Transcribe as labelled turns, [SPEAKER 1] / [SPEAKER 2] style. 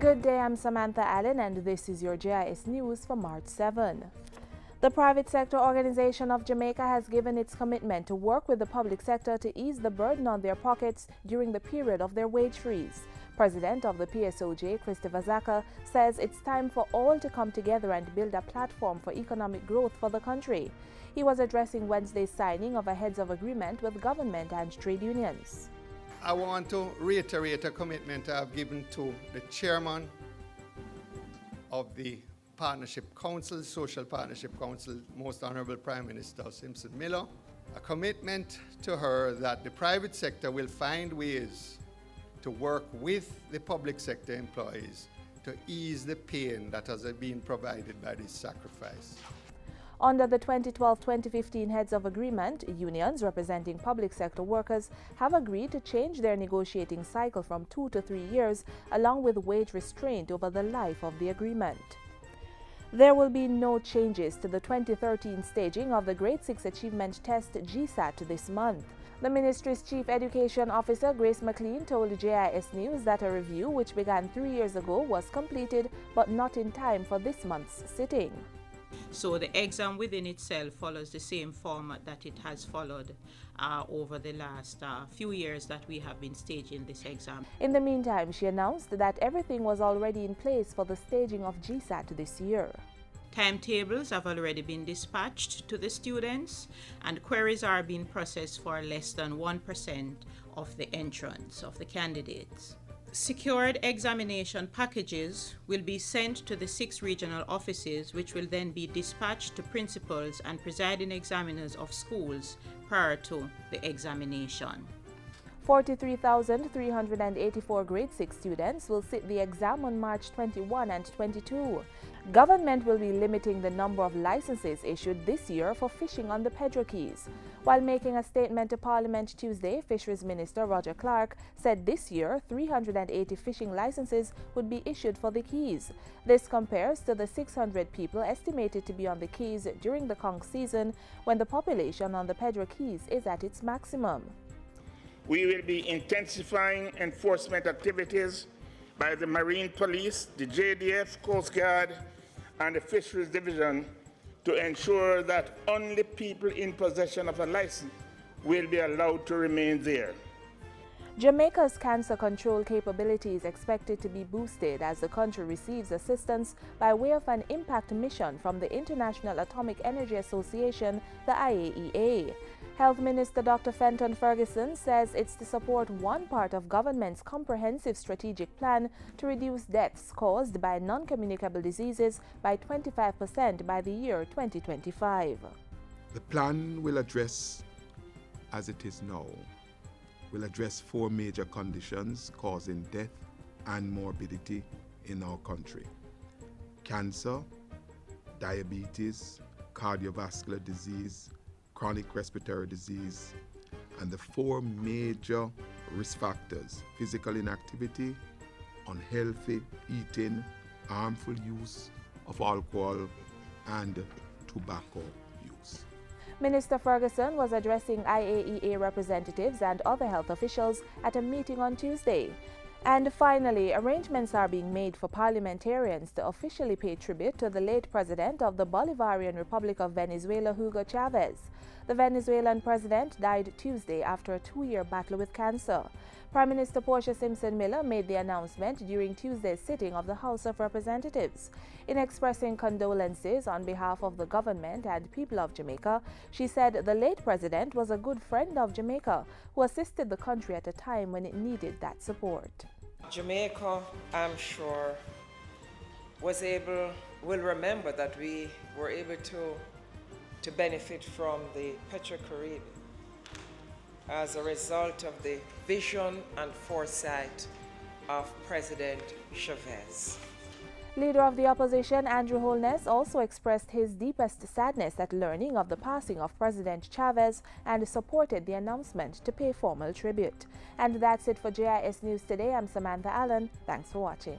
[SPEAKER 1] Good day, I'm Samantha Allen and this is your GIS News for March 7. The private sector organization of Jamaica has given its commitment to work with the public sector to ease the burden on their pockets during the period of their wage freeze. President of the PSOJ, Christopher Zaka, says it's time for all to come together and build a platform for economic growth for the country. He was addressing Wednesday's signing of a heads of agreement with government and trade unions.
[SPEAKER 2] I want to reiterate a commitment I have given to the chairman of the Partnership Council, Social Partnership Council, Most Honorable Prime Minister Simpson Miller, a commitment to her that the private sector will find ways to work with the public sector employees to ease the pain that has been provided by this sacrifice.
[SPEAKER 1] Under the 2012-2015 Heads of Agreement, unions representing public sector workers have agreed to change their negotiating cycle from 2 to 3 years, along with wage restraint over the life of the agreement. There will be no changes to the 2013 staging of the Grade 6 Achievement Test GSAT this month. The ministry's Chief Education Officer, Grace McLean, told GIS News that a review, which began 3 years ago, was completed but not in time for this month's sitting.
[SPEAKER 3] So the exam within itself follows the same format that it has followed over the last few years that we have been staging this exam.
[SPEAKER 1] In the meantime, she announced that everything was already in place for the staging of GSAT this year.
[SPEAKER 3] Timetables have already been dispatched to the students and queries are being processed for less than 1% of the entrance of the candidates. Secured examination packages will be sent to the 6 regional offices, which will then be dispatched to principals and presiding examiners of schools prior to the examination.
[SPEAKER 1] 43,384 grade 6 students will sit the exam on March 21 and 22. Government will be limiting the number of licenses issued this year for fishing on the Pedro Cays. While making a statement to Parliament Tuesday, Fisheries Minister Roger Clark said this year 380 fishing licenses would be issued for the Cays. This compares to the 600 people estimated to be on the Cays during the conch season, when the population on the Pedro Cays is at its maximum.
[SPEAKER 4] We will be intensifying enforcement activities by the Marine Police, the JDF, Coast Guard, and the Fisheries Division to ensure that only people in possession of a license will be allowed to remain there.
[SPEAKER 1] Jamaica's cancer control capability is expected to be boosted as the country receives assistance by way of an impact mission from the International Atomic Energy Association, the IAEA. Health Minister Dr. Fenton Ferguson says it's to support one part of government's comprehensive strategic plan to reduce deaths caused by non-communicable diseases by 25% by the year 2025.
[SPEAKER 5] The plan will address, as it is now, will address 4 major conditions causing death and morbidity in our country: cancer, diabetes, cardiovascular disease, chronic respiratory disease, and the 4 major risk factors: physical inactivity, unhealthy eating, harmful use of alcohol, and tobacco use.
[SPEAKER 1] Minister Ferguson was addressing IAEA representatives and other health officials at a meeting on Tuesday. And finally, arrangements are being made for parliamentarians to officially pay tribute to the late president of the Bolivarian Republic of Venezuela, Hugo Chavez. The Venezuelan president died Tuesday after a 2-year battle with cancer. Prime Minister Portia Simpson Miller made the announcement during Tuesday's sitting of the House of Representatives. In expressing condolences on behalf of the government and people of Jamaica, she said the late president was a good friend of Jamaica who assisted the country at a time when it needed that support.
[SPEAKER 6] Jamaica, I'm sure, will remember that we were able to benefit from the Petro-Caribbean as a result of the vision and foresight of President Chavez.
[SPEAKER 1] Leader of the opposition, Andrew Holness, also expressed his deepest sadness at learning of the passing of President Chavez and supported the announcement to pay formal tribute. And that's it for GIS News today. I'm Samantha Allen. Thanks for watching.